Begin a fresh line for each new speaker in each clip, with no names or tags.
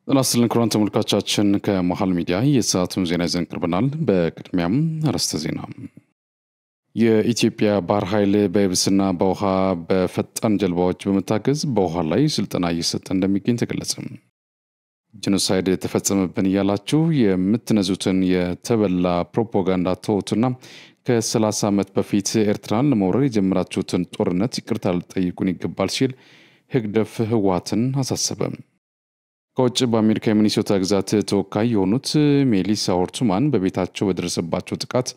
ጤናስልን ክቡራን ተመልካቾቻችን ከመሃል ሚዲያ የሰዓቱን ዜና ይዘን ቀርበናል። በቅድሚያም አርዕስተ ዜና። የኢትዮጵያ ባህር ኃይል በየብስና በውሃ በፈጣን ጀልባዎች በመታገዝ በውሃ ላይ ስልጠና እየሰጠ እንደሚገኝ ተገለጸ። ጄኖሳይድ ተፈጸመብን እያላችሁ የምትነዙትን የተበላ ፕሮፓጋንዳ ተውትና ከ30 ዓመት በፊት ኤርትራን ለመውረር የጀመራችሁትን ጦርነት ይቅርታ ልትጠይቁን ይገባል ሲል ህግደፍ ህወሓትን አሳሰበ። ከውጭ በአሜሪካ የሚኒሶታ ግዛት ተወካይ የሆኑት ሜሊሳ ሆርቱማን በቤታቸው በደረሰባቸው ጥቃት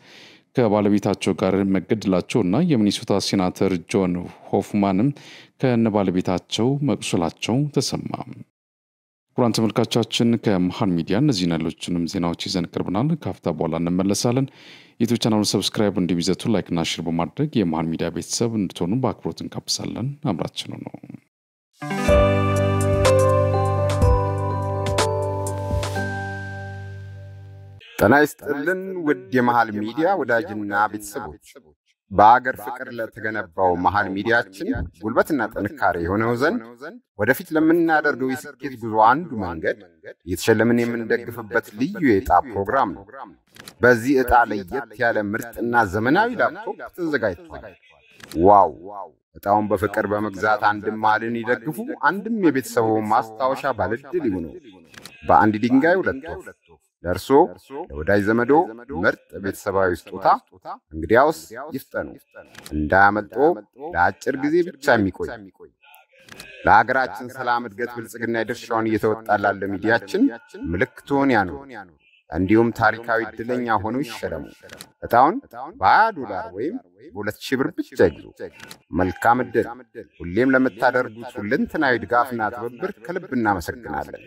ከባለቤታቸው ጋር መገደላቸውና የሚኒሶታ ሴናተር ጆን ሆፍማንም ከነባለቤታቸው መቁሰላቸው ተሰማ። ክቡራን ተመልካቾቻችን ከመሃል ሚዲያ እነዚህና ሌሎችንም ዜናዎች ይዘን ቀርበናል። ካፍታ በኋላ እንመለሳለን። ዩቲዩብ ቻናሉን ሰብስክራይብ እንዲይዘቱ ላይክና ሼር በማድረግ የመሃል ሚዲያ ቤተሰብ እንድትሆኑ በአክብሮት እንጋብዛለን። አብራችኑ ነው።
ጤና ይስጥልን ውድ የመሃል ሚዲያ ወዳጅና ቤተሰቦች፣ በአገር ፍቅር ለተገነባው መሃል ሚዲያችን ጉልበትና ጥንካሬ የሆነው ዘንድ ወደፊት ለምናደርገው የስኬት ጉዞ አንዱ መንገድ እየተሸለምን የምንደግፍበት ልዩ የዕጣ ፕሮግራም ነው። በዚህ ዕጣ ለየት ያለ ምርጥና ዘመናዊ ላፕቶፕ ተዘጋጅቷል። ዋው! ዕጣውን በፍቅር በመግዛት አንድም መሃልን ይደግፉ፣ አንድም የቤተሰቡ ማስታወሻ ባለድል ይሁኑ። በአንድ ድንጋይ ሁለት ወፍ። ለርሶ ለወዳጅ ዘመዶ ምርጥ ቤተሰባዊ ስጦታ እንግዲያውስ ይፍጠኑ፣ እንዳያመልጦ። ለአጭር ጊዜ ብቻ የሚቆይ ለሀገራችን ሰላም፣ እድገት፣ ብልጽግና የድርሻውን እየተወጣ ላለ ሚዲያችን ምልክቱን ያኑ። እንዲሁም ታሪካዊ ዕድለኛ ሆነው ይሸለሙ። ዕጣውን $20 ወይም በ2000 ብር ብቻ ይግዙ። መልካም ዕድል! ሁሌም ለምታደርጉት ሁለንተናዊ ድጋፍና ትብብር ከልብ እናመሰግናለን።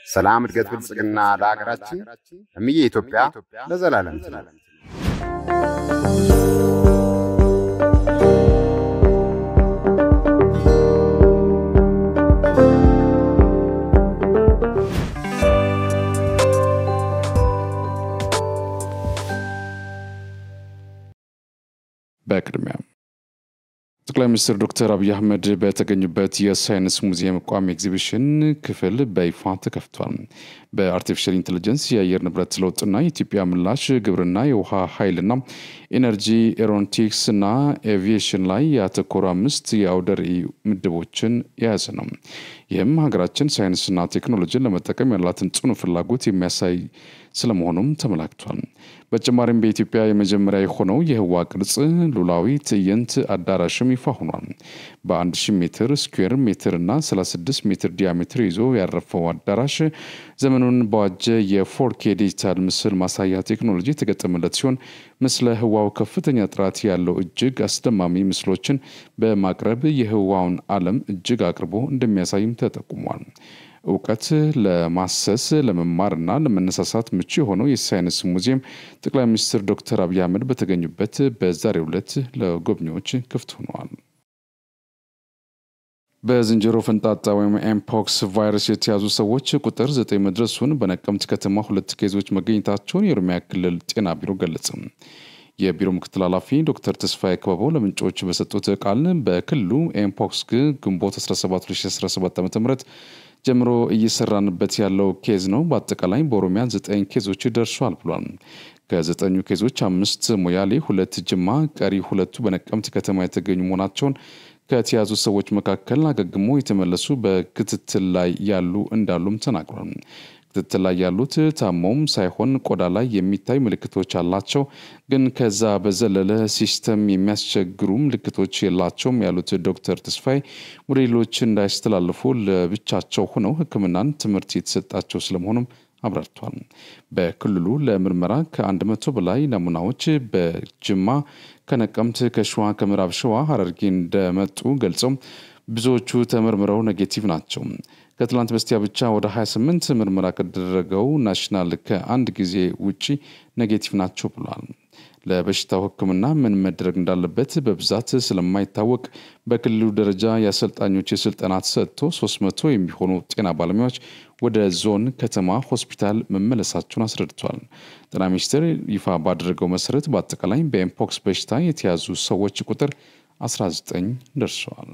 ሰላም፣ እድገት፣ ብልጽግና ለሀገራችን። እምዬ ኢትዮጵያ ለዘላለም ትኑር።
በቅድሚያ ጠቅላይ ሚኒስትር ዶክተር አብይ አህመድ በተገኙበት የሳይንስ ሙዚየም ቋሚ ኤግዚቢሽን ክፍል በይፋ ተከፍቷል። በአርቲፊሻል ኢንተለጀንስ፣ የአየር ንብረት ለውጥና የኢትዮጵያ ምላሽ፣ ግብርና፣ የውሃ ኃይልና ኢነርጂ፣ ኤሮኖቲክስ እና ኤቪዬሽን ላይ ያተኮሩ 5 የአውደ ርዕይ ምድቦችን የያዘ ነው። ይህም ሀገራችን ሳይንስና ቴክኖሎጂን ለመጠቀም ያላትን ጽኑ ፍላጎት የሚያሳይ ስለመሆኑም ተመላክቷል። በተጨማሪም በኢትዮጵያ የመጀመሪያ የሆነው የህዋ ቅርጽ ሉላዊ ትዕይንት አዳራሽም ይፋ ሆኗል። በ1000 ሜትር ስኩዌር ሜትር እና 36 ሜትር ዲያሜትር ይዞ ያረፈው አዳራሽ ዘመኑን በዋጀ የ4K ዲጂታል ምስል ማሳያ ቴክኖሎጂ የተገጠመለት ሲሆን ምስለ ህዋው ከፍተኛ ጥራት ያለው እጅግ አስደማሚ ምስሎችን በማቅረብ የህዋውን ዓለም እጅግ አቅርቦ እንደሚያሳይም ተጠቁሟል። እውቀት ለማሰስ ለመማርና ለመነሳሳት ምቹ የሆነው የሳይንስ ሙዚየም ጠቅላይ ሚኒስትር ዶክተር አብይ አህመድ በተገኙበት በዛሬው ዕለት ለጎብኚዎች ክፍት ሆኗል። በዝንጀሮ ፈንጣጣ ወይም ኤምፖክስ ቫይረስ የተያዙ ሰዎች ቁጥር 9 መድረሱን በነቀምት ከተማ 2 ኬዞች መገኘታቸውን የኦሮሚያ ክልል ጤና ቢሮ ገለጸ። የቢሮ ምክትል ኃላፊ ዶክተር ተስፋዬ ክበበው ለምንጮች በሰጡት ቃል በክልሉ ኤምፖክስ ግንቦት 17 2017 ዓ.ም ጀምሮ እየሰራንበት ያለው ኬዝ ነው። በአጠቃላይ በኦሮሚያ 9 ኬዞች ደርሷል ብሏል። ከ9 ኬዞች 5 ሞያሌ፣ 2 ጅማ፣ ቀሪ 2 በነቀምት ከተማ የተገኙ መሆናቸውን ከተያዙ ሰዎች መካከል አገግሞ የተመለሱ በክትትል ላይ ያሉ እንዳሉም ተናግሯል። ክትትል ላይ ያሉት ታሞም ሳይሆን ቆዳ ላይ የሚታይ ምልክቶች አላቸው፣ ግን ከዛ በዘለለ ሲስተም የሚያስቸግሩ ምልክቶች የላቸውም ያሉት ዶክተር ተስፋዬ ወደ ሌሎች እንዳይስተላልፉ ለብቻቸው ሆነው ሕክምናን ትምህርት የተሰጣቸው ስለመሆኑም አብራርቷል። በክልሉ ለምርመራ ከ100 በላይ ናሙናዎች በጅማ፣ ከነቀምት፣ ከሸዋ፣ ከምዕራብ ሸዋ፣ ሐረርጌ እንደመጡ ገልጸው ብዙዎቹ ተመርምረው ኔጌቲቭ ናቸው። ከትላንት በስቲያ ብቻ ወደ 28 ምርመራ ከተደረገው ናሽናል ከአንድ ጊዜ ውጪ ኔጌቲቭ ናቸው ብሏል። ለበሽታው ሕክምና ምን መደረግ እንዳለበት በብዛት ስለማይታወቅ በክልሉ ደረጃ የአሰልጣኞች የስልጠና ተሰጥቶ 300 የሚሆኑ ጤና ባለሙያዎች ወደ ዞን ከተማ ሆስፒታል መመለሳቸውን አስረድቷል። ጤና ሚኒስቴር ይፋ ባደረገው መሰረት በአጠቃላይ በኤምፖክስ በሽታ የተያዙ ሰዎች ቁጥር 19 ደርሰዋል።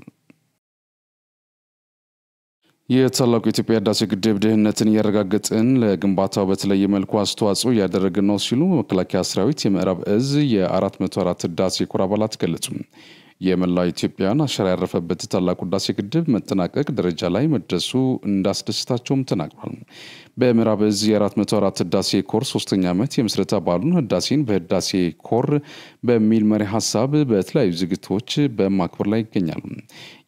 የታላቁ የኢትዮጵያ ህዳሴ ግድብ ደህንነትን ያረጋግጥን ለግንባታው በተለየ መልኩ አስተዋጽኦ ያደረገ ነው ሲሉ መከላከያ ሰራዊት የምዕራብ እዝ የ404 ህዳሴ ኮር አባላት ገለጹ። የመላው ኢትዮጵያን አሻራ ያረፈበት ታላቁ ህዳሴ ግድብ መጠናቀቅ ደረጃ ላይ መድረሱ እንዳስደስታቸውም ተናግሯል። በምዕራብ እዝ የ404 ህዳሴ ኮር 3ኛ ዓመት የምስረታ በዓሉን ህዳሴን በህዳሴ ኮር በሚል መሪ ሐሳብ በተለያዩ ዝግጅቶች በማክበር ላይ ይገኛሉ።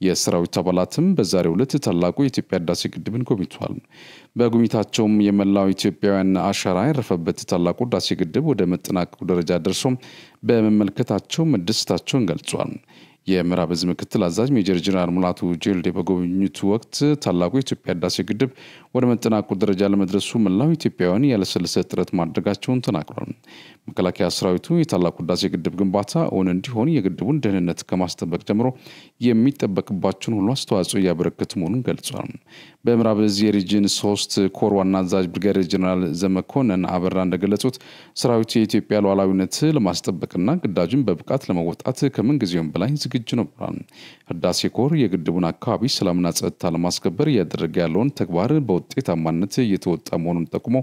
የሰራዊት አባላትም በዛሬው ዕለት ታላቁ የኢትዮጵያ ህዳሴ ግድብን ጎብኝተዋል። በጉብኝታቸውም የመላው ኢትዮጵያውያን አሻራ ያረፈበት ታላቁ ህዳሴ ግድብ ወደ መጠናቀቁ ደረጃ ደርሶ በመመልከታቸው መደሰታቸውን ገልጿል። የምዕራብ እዝ ምክትል አዛዥ ሜጀር ጀነራል ሙላቱ ጄልዴ በጉብኝቱ ወቅት ታላቁ የኢትዮጵያ ህዳሴ ግድብ ወደ መጠናቀቁ ደረጃ ለመድረሱ መላው ኢትዮጵያውያን ያለሰለሰ ጥረት ማድረጋቸውን ተናግረዋል። መከላከያ ሰራዊቱ የታላቁ ህዳሴ ግድብ ግንባታ እውን እንዲሆን የግድቡን ደህንነት ከማስጠበቅ ጀምሮ የሚጠበቅባቸውን ሁሉ አስተዋጽኦ እያበረከቱ መሆኑን ገልጿል። በምዕራብ እዝ የሪጅን 3 ኮር ዋና አዛዥ ብርጋዴር ጀነራል ዘመኮንን አበራ እንደገለጹት ሰራዊቱ የኢትዮጵያ ሉዓላዊነት ለማስጠበቅና ግዳጁን በብቃት ለመወጣት ከምንጊዜውም በላይ ዝግጁ ነው ብለዋል። ህዳሴ ኮር የግድቡን አካባቢ ሰላምና ጸጥታ ለማስከበር እያደረገ ያለውን ተግባር በውጤታማነት እየተወጣ መሆኑን ጠቁሞ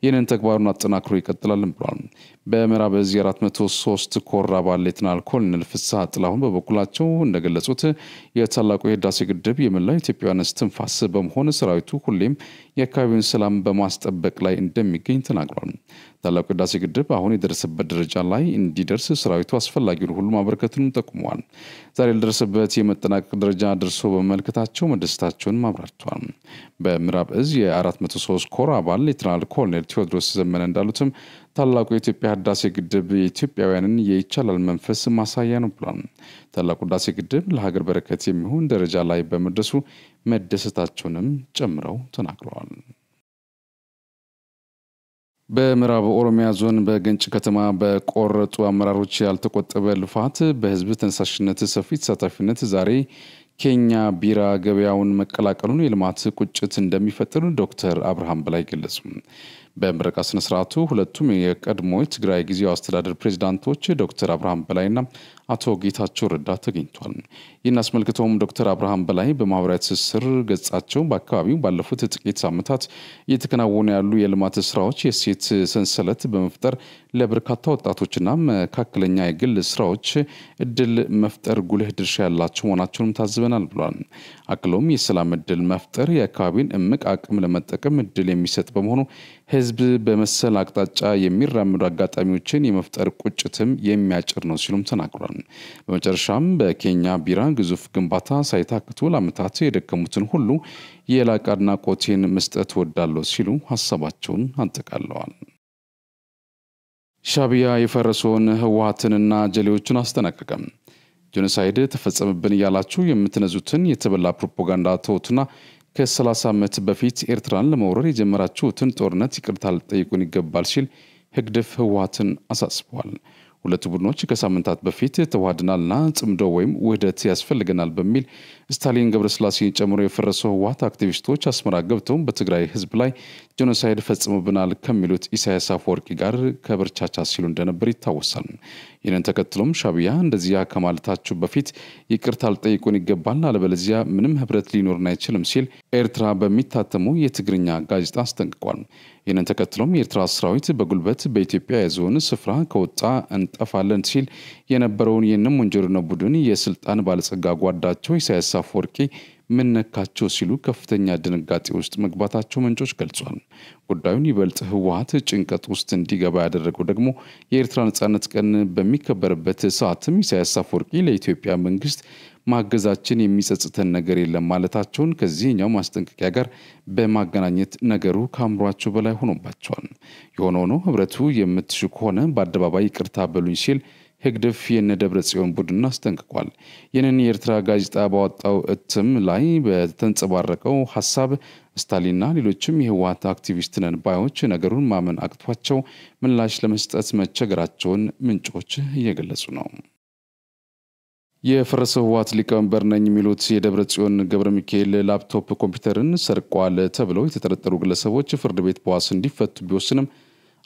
ይህንን ተግባሩን አጠናክሮ ይቀጥላል ብለዋል። በምዕራብ እዝ 403 ኮር አባል ሌተናል ኮሎኔል ፍስሐ ጥላሁን በበኩላቸው እንደገለጹት የታላቁ የህዳሴ ግድብ የመላው ኢትዮጵያውያን እስትንፋስ በመሆን ሰራዊቱ ሁሌም የአካባቢውን ሰላም በማስጠበቅ ላይ እንደሚገኝ ተናግሯል። ታላቁ የህዳሴ ግድብ አሁን የደረሰበት ደረጃ ላይ እንዲደርስ ሰራዊቱ አስፈላጊውን ሁሉ ማበረከቱን ጠቁመዋል። ዛሬ ለደረሰበት የመጠናቀቅ ደረጃ ደርሶ በመመልከታቸው መደሰታቸውን አብራርተዋል። በምዕራብ እዝ የ403 ኮር አባል ሌተናል ኮሎኔል ቴዎድሮስ ዘመነ እንዳሉትም ታላቁ የኢትዮጵያ ህዳሴ ግድብ የኢትዮጵያውያንን የይቻላል መንፈስ ማሳያ ነው ብሏል። ታላቁ ህዳሴ ግድብ ለሀገር በረከት የሚሆን ደረጃ ላይ በመድረሱ መደሰታቸውንም ጨምረው ተናግረዋል። በምዕራብ ኦሮሚያ ዞን በግንጭ ከተማ በቆረጡ አመራሮች ያልተቆጠበ ልፋት በህዝብ ተነሳሽነት ሰፊ ተሳታፊነት ዛሬ ኬኛ ቢራ ገበያውን መቀላቀሉን የልማት ቁጭት እንደሚፈጥር ዶክተር አብርሃም በላይ ገለጹ። በምረቃ ስነ ስርዓቱ ሁለቱም የቀድሞ ትግራይ ጊዜያዊ አስተዳደር ፕሬዝዳንቶች ዶክተር አብርሃም በላይና አቶ ጌታቸው ረዳ ተገኝቷል። ይህን አስመልክቶም ዶክተር አብርሃም በላይ በማህበራዊ ትስስር ገጻቸው በአካባቢው ባለፉት ጥቂት ሳምንታት እየተከናወኑ ያሉ የልማት ስራዎች የሴት ሰንሰለት በመፍጠር ለበርካታ ወጣቶችና መካከለኛ የግል ስራዎች እድል መፍጠር ጉልህ ድርሻ ያላቸው መሆናቸውን ታዝበናል ብሏል። አክሎም የሰላም እድል መፍጠር የአካባቢን እምቅ አቅም ለመጠቀም እድል የሚሰጥ በመሆኑ ህዝብ በመሰል አቅጣጫ የሚራመዱ አጋጣሚዎችን የመፍጠር ቁጭትም የሚያጭር ነው ሲሉም ተናግሯል። በመጨረሻም በኬኛ ቢራ ግዙፍ ግንባታ ሳይታክቱ ለዓመታት የደከሙትን ሁሉ የላቀ አድናቆቴን መስጠት ወዳለሁ ሲሉ ሀሳባቸውን አጠቃለዋል። ሻዕቢያ የፈረሰውን ህወሓትንና ጀሌዎቹን አስጠነቀቀም። ጄኖሳይድ ተፈጸመብን እያላችሁ የምትነዙትን የተበላ ፕሮፓጋንዳ ተውትና ከ30 ዓመት በፊት ኤርትራን ለመውረር የጀመራችሁትን ጦርነት ይቅርታ ልትጠይቁን ይገባል ሲል ህግደፍ ህወሓትን አሳስቧል። ሁለቱ ቡድኖች ከሳምንታት በፊት ተዋህደናልና ጽምዶ ወይም ውህደት ያስፈልገናል በሚል ስታሊን ገብረስላሴን ጨምሮ የፈረሰው ህወሓት አክቲቪስቶች አስመራ ገብተው በትግራይ ህዝብ ላይ ጄኖሳይድ ፈጽመብናል ከሚሉት ኢሳያስ አፈወርቂ ጋር ከበርቻቻ ሲሉ እንደነበር ይታወሳል። ይህንን ተከትሎም ሻዕቢያ እንደዚያ ከማለታቸው በፊት ይቅርታ ልጠይቁን ይገባል አለበለዚያ ምንም ህብረት ሊኖርን አይችልም ሲል ኤርትራ በሚታተሙ የትግርኛ ጋዜጣ አስጠንቅቋል። ይህንን ተከትሎም የኤርትራ ሰራዊት በጉልበት በኢትዮጵያ የዞን ስፍራ ከወጣ እንጠፋለን ሲል የነበረውን የነም ወንጀልና ቡድን የስልጣን ባለጸጋ ጓዳቸው ኢሳያስ አፈወርቂ ምን ነካቸው ሲሉ ከፍተኛ ድንጋጤ ውስጥ መግባታቸው ምንጮች ገልጿል። ጉዳዩን ይበልጥ ህወሓት ጭንቀት ውስጥ እንዲገባ ያደረገው ደግሞ የኤርትራ ነጻነት ቀን በሚከበርበት ሰዓትም ኢሳያስ አፈወርቂ ለኢትዮጵያ መንግስት ማገዛችን የሚጸጽተን ነገር የለም ማለታቸውን ከዚህኛው ማስጠንቀቂያ ጋር በማገናኘት ነገሩ ካምሯቸው በላይ ሆኖባቸዋል። የሆነው ነው ህብረቱ የምትሹ ከሆነ በአደባባይ ይቅርታ በሉኝ ሲል ህግደፍ የነደብረጽዮን ቡድን አስጠንቅቋል። ይህንን የኤርትራ ጋዜጣ ባወጣው እትም ላይ በተንጸባረቀው ሐሳብ ስታሊንና ሌሎችም የህወሓት አክቲቪስት ነን ባዮች ነገሩን ማመን አቅቷቸው ምላሽ ለመስጠት መቸገራቸውን ምንጮች እየገለጹ ነው። የፈረሰው ህወሓት ሊቀመንበር ነኝ የሚሉት የደብረጽዮን ገብረ ሚካኤል ላፕቶፕ ኮምፒውተርን ሰርቀዋል ተብለው የተጠረጠሩ ግለሰቦች ፍርድ ቤት በዋስ እንዲፈቱ ቢወስንም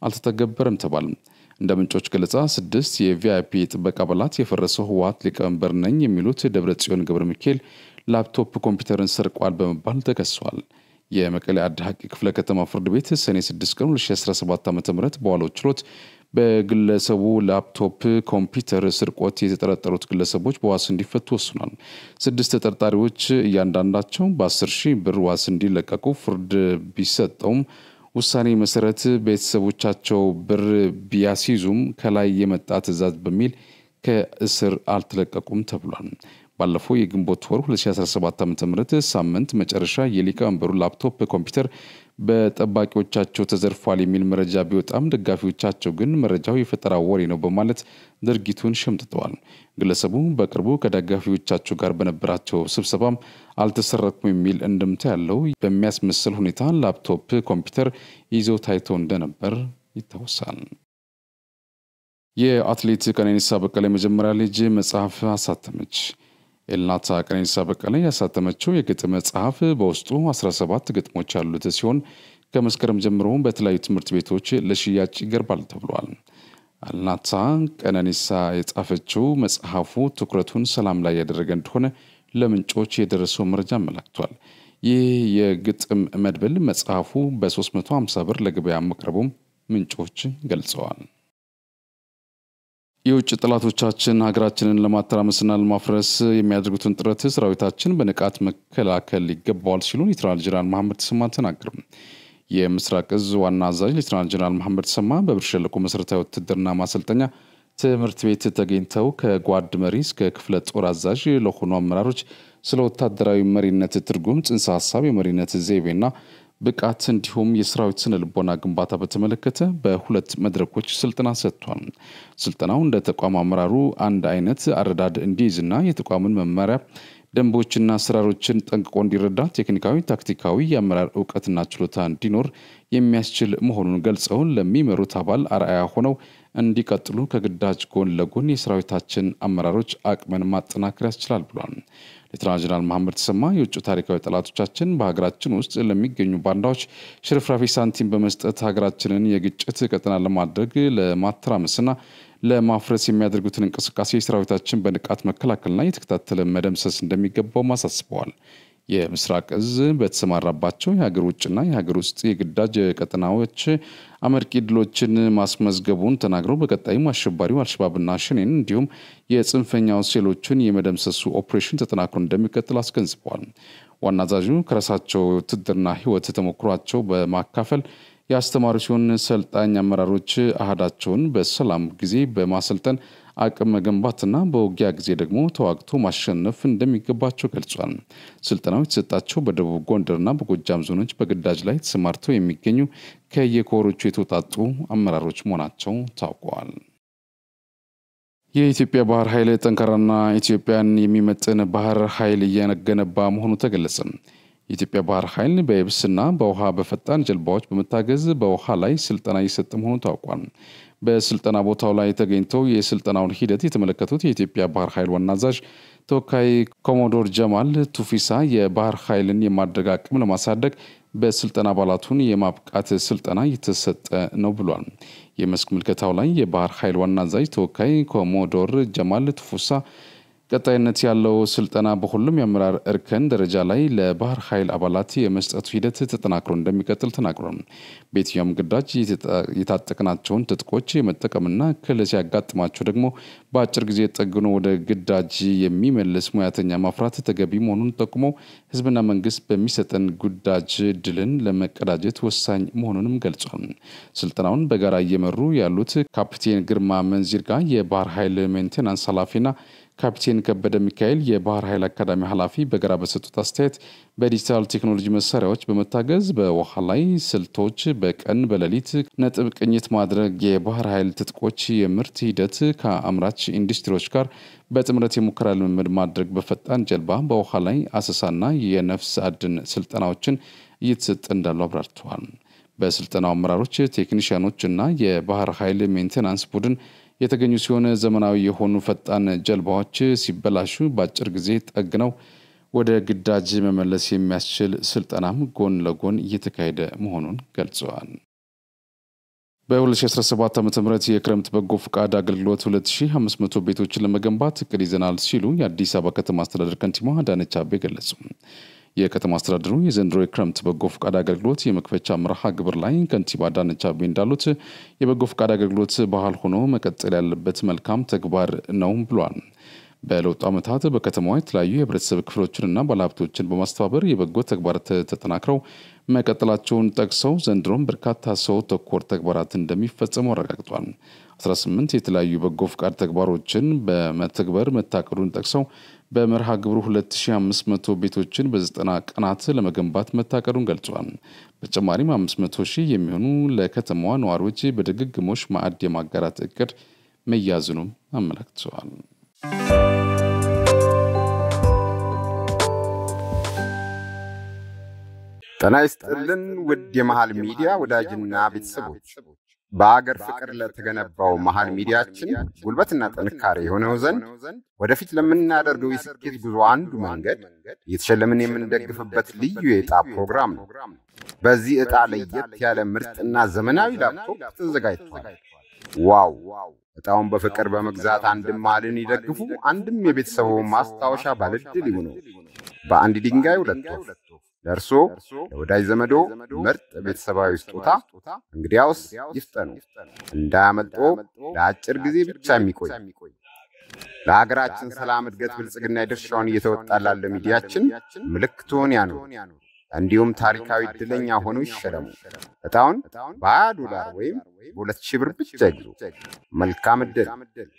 አልተተገበረም ተባለ። እንደ ምንጮች ገለጻ 6 የቪአይፒ ጥበቃ አባላት የፈረሰው ህወሓት ሊቀመንበር ነኝ የሚሉት ደብረጽዮን ገብረ ሚካኤል ላፕቶፕ ኮምፒውተርን ሰርቋል በመባል ተከሷል። የመቀሌ አዲ ሐቂ ክፍለ ከተማ ፍርድ ቤት ሰኔ 6 ቀን 2017 ዓ.ም በዋለው ችሎት በግለሰቡ ላፕቶፕ ኮምፒውተር ስርቆት የተጠረጠሩት ግለሰቦች በዋስ እንዲፈቱ ወስኗል። 6 ተጠርጣሪዎች እያንዳንዳቸው በ10,000 ብር ዋስ እንዲለቀቁ ፍርድ ቢሰጠውም ውሳኔ መሰረት ቤተሰቦቻቸው ብር ቢያስይዙም ከላይ የመጣ ትዕዛዝ በሚል ከእስር አልተለቀቁም ተብሏል። ባለፈው የግንቦት ወር 2017 ዓ.ም ሳምንት መጨረሻ የሊቀመንበሩ ላፕቶፕ ኮምፒውተር በጠባቂዎቻቸው ተዘርፏል የሚል መረጃ ቢወጣም ደጋፊዎቻቸው ግን መረጃው የፈጠራ ወሬ ነው በማለት ድርጊቱን ሸምጥተዋል። ግለሰቡ በቅርቡ ከደጋፊዎቻቸው ጋር በነበራቸው ስብሰባም አልተሰረኩም የሚል እንድምታ ያለው በሚያስመስል ሁኔታ ላፕቶፕ ኮምፒውተር ይዘው ታይቶ እንደነበር ይታወሳል። የአትሌት ቀነኒሳ በቀለ የመጀመሪያ ልጅ መጽሐፍ አሳተመች። ኤልናታ ቀነኒሳ በቀለ ያሳተመችው የግጥም መጽሐፍ በውስጡ 17 ግጥሞች ያሉት ሲሆን ከመስከረም ጀምሮ በተለያዩ ትምህርት ቤቶች ለሽያጭ ይቀርባል ተብሏል። ኤልናታ ቀነኒሳ የጻፈችው መጽሐፉ ትኩረቱን ሰላም ላይ ያደረገ እንደሆነ ለምንጮች የደረሰው መረጃ አመላክቷል። ይህ የግጥም መድብል መጽሐፉ በ350 ብር ለገበያ መቅረቡም ምንጮች ገልጸዋል። የውጭ ጠላቶቻችን ሀገራችንን ለማተራመስና ለማፍረስ የሚያደርጉትን ጥረት ሰራዊታችን በንቃት መከላከል ይገባዋል ሲሉ ሌተናል ጄኔራል መሐመድ ተሰማ ተናገሩ። የምስራቅ እዝ ዋና አዛዥ ሌተናል ጄኔራል መሐመድ ተሰማ በብር ሸለቆ መሰረታዊ ውትድርና ማሰልጠኛ ትምህርት ቤት ተገኝተው ከጓድ መሪ እስከ ክፍለ ጦር አዛዥ ለሆኑ አመራሮች ስለ ወታደራዊ መሪነት ትርጉም፣ ጽንሰ ሐሳብ፣ የመሪነት ዘይቤና ብቃት እንዲሁም የሰራዊት ስነ ልቦና ግንባታ በተመለከተ በሁለት መድረኮች ስልጠና ሰጥቷል። ስልጠናው እንደ ተቋም አመራሩ አንድ አይነት አረዳድ እንዲይዝና የተቋሙን መመሪያ ደንቦችና አሰራሮችን ጠንቅቆ እንዲረዳ ቴክኒካዊ፣ ታክቲካዊ የአመራር ዕውቀትና ችሎታ እንዲኖር የሚያስችል መሆኑን ገልጸው ለሚመሩት አባል አርአያ ሆነው እንዲቀጥሉ ከግዳጅ ጎን ለጎን የሰራዊታችን አመራሮች አቅምን ማጠናከር ያስችላል ብሏል። ሌተናል ጄኔራል መሐመድ ተሰማ የውጭ ታሪካዊ ጠላቶቻችን በሀገራችን ውስጥ ለሚገኙ ባንዳዎች ሽርፍራፊ ሳንቲም በመስጠት ሀገራችንን የግጭት ቀጠና ለማድረግ ለማተራመስና ለማፍረስ የሚያደርጉትን እንቅስቃሴ ሰራዊታችን በንቃት መከላከልና የተከታተለ መደምሰስ እንደሚገባው አሳስበዋል። የምስራቅ እዝ በተሰማራባቸው የሀገር ውጭና የሀገር ውስጥ የግዳጅ ቀጠናዎች አመርቂ ድሎችን ማስመዝገቡን ተናግረው በቀጣይም አሸባሪው አልሸባብና ሸኔን እንዲሁም የጽንፈኛው ሴሎችን የመደምሰሱ ኦፕሬሽን ተጠናክሮ እንደሚቀጥል አስገንዝበዋል። ዋና አዛዡ ከራሳቸው ውትድርና ህይወት ተሞክሯቸው በማካፈል ያስተማሩ ሲሆን ሰልጣኝ አመራሮች አሃዳቸውን በሰላም ጊዜ በማሰልጠን አቅም መገንባትና በውጊያ ጊዜ ደግሞ ተዋግቶ ማሸነፍ እንደሚገባቸው ገልጿል። ስልጠናው የተሰጣቸው በደቡብ ጎንደርና በጎጃም ዞኖች በግዳጅ ላይ ተሰማርተው የሚገኙ ከየኮሮቹ የተውጣጡ አመራሮች መሆናቸው ታውቋል። የኢትዮጵያ ባህር ኃይል ጠንካራና ኢትዮጵያን የሚመጥን ባህር ኃይል እየገነባ መሆኑ ተገለጸ። የኢትዮጵያ ባህር ኃይል በየብስና በውሃ በፈጣን ጀልባዎች በመታገዝ በውሃ ላይ ስልጠና እየሰጠ መሆኑ ታውቋል። በስልጠና ቦታው ላይ ተገኝተው የስልጠናውን ሂደት የተመለከቱት የኢትዮጵያ ባህር ኃይል ዋና አዛዥ ተወካይ ኮሞዶር ጀማል ቱፊሳ የባህር ኃይልን የማድረግ አቅም ለማሳደግ በስልጠና አባላቱን የማብቃት ስልጠና እየተሰጠ ነው ብሏል። የመስክ ምልከታው ላይ የባህር ኃይል ዋና አዛዥ ተወካይ ኮሞዶር ጀማል ቱፊሳ ቀጣይነት ያለው ስልጠና በሁሉም የአመራር እርከን ደረጃ ላይ ለባህር ኃይል አባላት የመስጠቱ ሂደት ተጠናክሮ እንደሚቀጥል ተናግሯል። በየትኛውም ግዳጅ የታጠቅናቸውን ትጥቆች የመጠቀምና እክል ሲያጋጥማቸው ደግሞ በአጭር ጊዜ ጠግኖ ወደ ግዳጅ የሚመልስ ሙያተኛ ማፍራት ተገቢ መሆኑን ጠቁሞ ህዝብና መንግስት በሚሰጠን ግዳጅ ድልን ለመቀዳጀት ወሳኝ መሆኑንም ገልጿል። ስልጠናውን በጋራ እየመሩ ያሉት ካፒቴን ግርማ መንዚርጋ የባህር ኃይል ሜንቴናንስ ኃላፊና ካፒቴን ከበደ ሚካኤል የባህር ኃይል አካዳሚ ኃላፊ በጋራ በሰጡት አስተያየት በዲጂታል ቴክኖሎጂ መሳሪያዎች በመታገዝ በውሃ ላይ ስልቶች በቀን በሌሊት ነጥብ ቅኝት ማድረግ የባህር ኃይል ትጥቆች የምርት ሂደት ከአምራች ኢንዱስትሪዎች ጋር በጥምረት የሙከራ ልምምድ ማድረግ በፈጣን ጀልባ በውሃ ላይ አሰሳና የነፍስ አድን ስልጠናዎችን እየተሰጠ እንዳሉ አብራርተዋል። በስልጠናው አመራሮች፣ ቴክኒሽያኖች እና የባህር ኃይል ሜንቴናንስ ቡድን የተገኙ ሲሆን ዘመናዊ የሆኑ ፈጣን ጀልባዎች ሲበላሹ በአጭር ጊዜ ጠግነው ወደ ግዳጅ መመለስ የሚያስችል ስልጠናም ጎን ለጎን እየተካሄደ መሆኑን ገልጸዋል። በ2017 ዓ.ም የክረምት በጎ ፍቃድ አገልግሎት 2500 ቤቶችን ለመገንባት እቅድ ይዘናል ሲሉ የአዲስ አበባ ከተማ አስተዳደር ከንቲባ አዳነች አቤቤ ገለጹ። የከተማ አስተዳደሩ የዘንድሮ የክረምት በጎ ፍቃድ አገልግሎት የመክፈቻ መርሃ ግብር ላይ ከንቲባ አዳነች አቤቤ እንዳሉት የበጎ ፍቃድ አገልግሎት ባህል ሆኖ መቀጠል ያለበት መልካም ተግባር ነው ብሏል። በለውጥ ዓመታት በከተማዋ የተለያዩ የህብረተሰብ ክፍሎችንና ባለሀብቶችን በማስተባበር የበጎ ተግባራት ተጠናክረው መቀጠላቸውን ጠቅሰው ዘንድሮም በርካታ ሰው ተኮር ተግባራት እንደሚፈጸሙ አረጋግጧል። 18 የተለያዩ በጎ ፍቃድ ተግባሮችን በመተግበር መታቀዱን ጠቅሰው በመርሃ ግብሩ 2500 ቤቶችን በ90 ቀናት ለመገንባት መታቀዱን ገልጿል። በተጨማሪም 500,000 የሚሆኑ ለከተማዋ ነዋሪዎች በድግግሞሽ ማዕድ የማጋራት እቅድ መያዙንም አመላክተዋል።
ጤና ይስጥልን ውድ የመሃል ሚዲያ ወዳጅና ቤተሰቦች፣ በአገር ፍቅር ለተገነባው መሃል ሚዲያችን ጉልበትና ጥንካሬ የሆነው ዘንድ ወደፊት ለምናደርገው የስኬት ጉዞ አንዱ መንገድ እየተሸለምን የምንደግፍበት ልዩ የዕጣ ፕሮግራም ነው። በዚህ ዕጣ ለየት ያለ ምርጥና ዘመናዊ ላፕቶፕ ተዘጋጅቷል። ዋው! ዕጣውን በፍቅር በመግዛት አንድም መሃልን ይደግፉ፣ አንድም የቤተሰቡ ማስታወሻ ባለድል ይሁኑ። በአንድ ድንጋይ ሁለት ወፍ። ለርሶ ለወዳጅ ዘመዶ ምርጥ ቤተሰባዊ ስጦታ እንግዲያውስ ይፍጠኑ፣ እንዳያመልጦ ለአጭር ጊዜ ብቻ የሚቆይ። ለሀገራችን ሰላም፣ እድገት፣ ብልጽግና የድርሻውን እየተወጣ ላለ ሚዲያችን ምልክቱን ያኑሩ። እንዲሁም ታሪካዊ ዕድለኛ ሆነው ይሸለሙ። ዕጣውን $20 ወይም $2,000 ብቻ ይግዙ። መልካም ዕድል!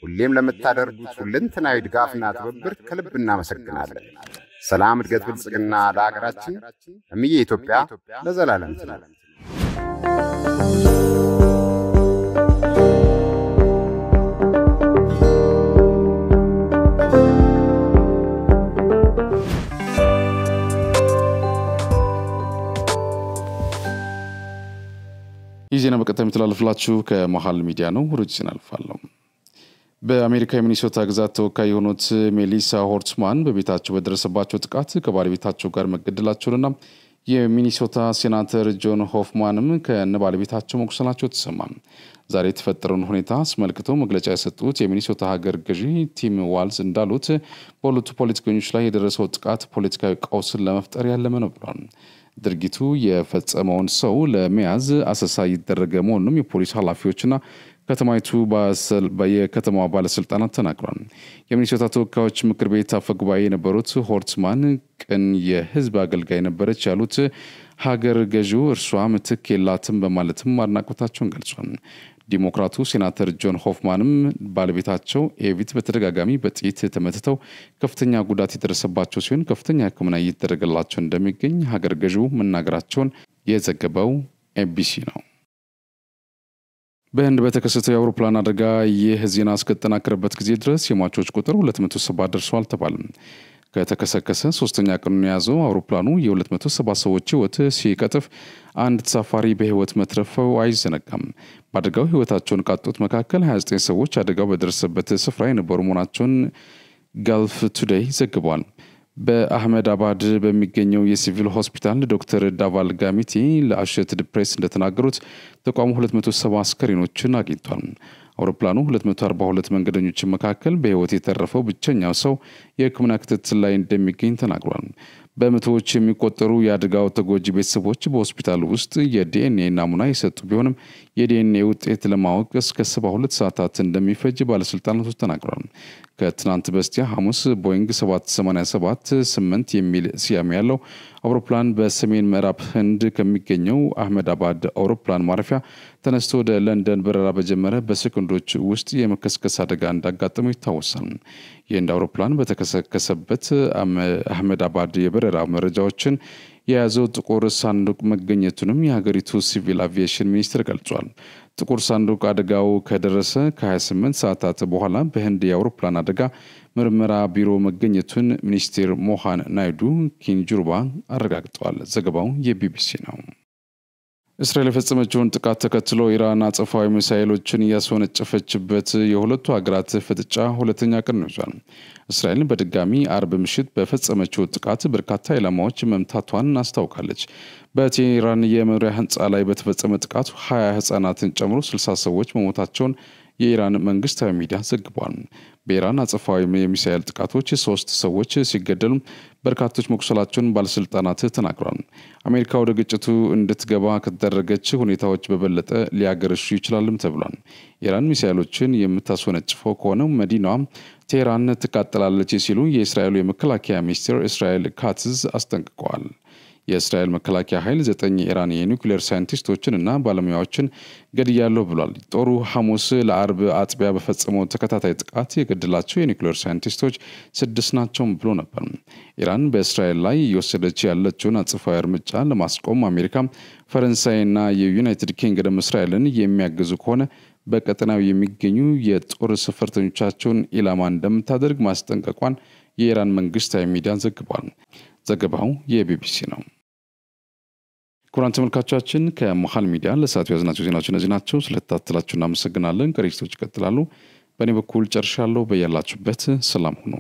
ሁሌም ለምታደርጉት ሁለንተናዊ ድጋፍና ትብብር ከልብ እናመሰግናለን። ሰላም፣ እድገት፣ ብልጽግና ለሀገራችን እምዬ ኢትዮጵያ ለዘላለም ትኑር።
ይህ ዜና በቀጥታ የሚተላለፍላችሁ ከመሃል ሚዲያ ነው። ሩጭ እናልፋለሁ። በአሜሪካ የሚኒሶታ ግዛት ተወካይ የሆኑት ሜሊሳ ሆርትማን በቤታቸው በደረሰባቸው ጥቃት ከባለቤታቸው ጋር መገደላቸውንና የሚኒሶታ ሴናተር ጆን ሆፍማንም ከነባለቤታቸው መቁሰላቸው ተሰማ። ዛሬ የተፈጠረውን ሁኔታ አስመልክተው መግለጫ የሰጡት የሚኒሶታ ሀገር ገዢ ቲም ዋልዝ እንዳሉት በሁለቱ ፖለቲከኞች ላይ የደረሰው ጥቃት ፖለቲካዊ ቀውስን ለመፍጠር ያለመ ነው ብለዋል። ድርጊቱ የፈጸመውን ሰው ለመያዝ አሰሳ ይደረገ መሆኑንም የፖሊስ ኃላፊዎችና ከተማይቱ የከተማዋ ባለስልጣናት ተናግረዋል። የሚኒሶታ ተወካዮች ምክር ቤት አፈ ጉባኤ የነበሩት ሆርትማን ቅን የህዝብ አገልጋይ ነበረች ያሉት ሀገር ገዢው እርሷ ምትክ የላትም በማለትም አድናቆታቸውን ገልጿል። ዲሞክራቱ ሴናተር ጆን ሆፍማንም ባለቤታቸው ኤቪት በተደጋጋሚ በጥይት ተመትተው ከፍተኛ ጉዳት የደረሰባቸው ሲሆን ከፍተኛ ሕክምና እየተደረገላቸው እንደሚገኝ ሀገር ገዢው መናገራቸውን የዘገበው ኤቢሲ ነው። በህንድ በተከሰተው የአውሮፕላን አደጋ ይህ ዜና እስከተጠናከረበት ጊዜ ድረስ የሟቾች ቁጥር 270 ደርሷል ተባለ። ከተከሰከሰ ሶስተኛ ቀኑን የያዘው አውሮፕላኑ የ270 ሰዎች ህይወት ሲቀጥፍ አንድ ተሳፋሪ በህይወት መትረፈው አይዘነጋም። በአደጋው ህይወታቸውን ካጡት መካከል 29 ሰዎች አደጋው በደረሰበት ስፍራ የነበሩ መሆናቸውን ጋልፍ ቱዴይ ዘግቧል። በአህመድ አባድ በሚገኘው የሲቪል ሆስፒታል ዶክተር ዳቫል ጋሚቲ ለአሶሺየትድ ፕሬስ እንደተናገሩት ተቋሙ 270 አስከሬኖችን አግኝቷል። አውሮፕላኑ 242 መንገደኞች መካከል በህይወት የተረፈው ብቸኛው ሰው የህክምና ክትትል ላይ እንደሚገኝ ተናግሯል። በመቶዎች የሚቆጠሩ የአደጋው ተጎጂ ቤተሰቦች በሆስፒታሉ ውስጥ የዲኤንኤ ናሙና የሰጡ ቢሆንም የዲኤንኤ ውጤት ለማወቅ እስከ 72 ሰዓታት እንደሚፈጅ ባለስልጣናቱ ተናግረዋል። ከትናንት በስቲያ ሐሙስ ቦይንግ 787-8 የሚል ስያሜ ያለው አውሮፕላን በሰሜን ምዕራብ ህንድ ከሚገኘው አህመድ አባድ አውሮፕላን ማረፊያ ተነስቶ ወደ ለንደን በረራ በጀመረ በሰከንዶች ውስጥ የመከስከስ አደጋ እንዳጋጠመው ይታወሳል። የህንድ አውሮፕላን በተከሰከሰበት አህመድ አባድ የበረራ መረጃዎችን የያዘው ጥቁር ሳንዱቅ መገኘቱንም የሀገሪቱ ሲቪል አቪዬሽን ሚኒስትር ገልጿል። ጥቁር ሳንዱቅ አደጋው ከደረሰ ከ28 ሰዓታት በኋላ በህንድ የአውሮፕላን አደጋ ምርመራ ቢሮ መገኘቱን ሚኒስትር ሞሃን ናይዱ ኪንጁርባ አረጋግጠዋል። ዘገባው የቢቢሲ ነው። እስራኤል የፈጸመችውን ጥቃት ተከትሎ ኢራን አጸፋዊ ሚሳኤሎችን ያስወነጨፈችበት የሁለቱ ሀገራት ፍጥጫ ሁለተኛ ቀን ነው ይዟል። እስራኤል በድጋሚ አርብ ምሽት በፈጸመችው ጥቃት በርካታ ኢላማዎች መምታቷን አስታውቃለች። በቴህራን የመኖሪያ ህንፃ ላይ በተፈጸመ ጥቃት 20 ህፃናትን ጨምሮ 60 ሰዎች መሞታቸውን የኢራን መንግስታዊ ሚዲያ ዘግቧል። በኢራን አጸፋዊ የሚሳኤል ጥቃቶች 3 ሰዎች ሲገደሉ በርካቶች መቁሰላቸውን ባለስልጣናት ተናግረዋል። አሜሪካ ወደ ግጭቱ እንድትገባ ከተደረገች ሁኔታዎች በበለጠ ሊያገረሹ ይችላልም ተብሏል። ኢራን ሚሳኤሎችን የምታስወነጭፈው ከሆነ መዲናዋ ቴህራን ትቃጠላለች ሲሉ የእስራኤሉ የመከላከያ ሚኒስትር እስራኤል ካትዝ አስጠንቅቀዋል። የእስራኤል መከላከያ ኃይል 9 የኢራን የኒውክሌር ሳይንቲስቶችን እና ባለሙያዎችን ገድያለሁ ብሏል። ጦሩ ሐሙስ ለአርብ አጥቢያ በፈጸመው ተከታታይ ጥቃት የገደላቸው የኒውክሌር ሳይንቲስቶች 6 ናቸው ብሎ ነበር። ኢራን በእስራኤል ላይ እየወሰደች ያለችውን አጸፋዊ እርምጃ ለማስቆም አሜሪካ፣ ፈረንሳይና የዩናይትድ ኪንግደም እስራኤልን የሚያግዙ ከሆነ በቀጠናው የሚገኙ የጦር ሰፈርተኞቻቸውን ኢላማ እንደምታደርግ ማስጠንቀቋን የኢራን መንግስታዊ ሚዲያ ዘግቧል። ዘገባው የቢቢሲ ነው። ኩራን ተመልካቾቻችን ከመሃል ሚዲያ ለሰዓቱ ያዝናቸው ዜናዎች እነዚህ ናቸው። ስለተከታተላችሁ እናመሰግናለን። ቀሪ ዝግጅቶች ይቀጥላሉ። በእኔ በኩል ጨርሻለሁ። በያላችሁበት ሰላም ሁኑ።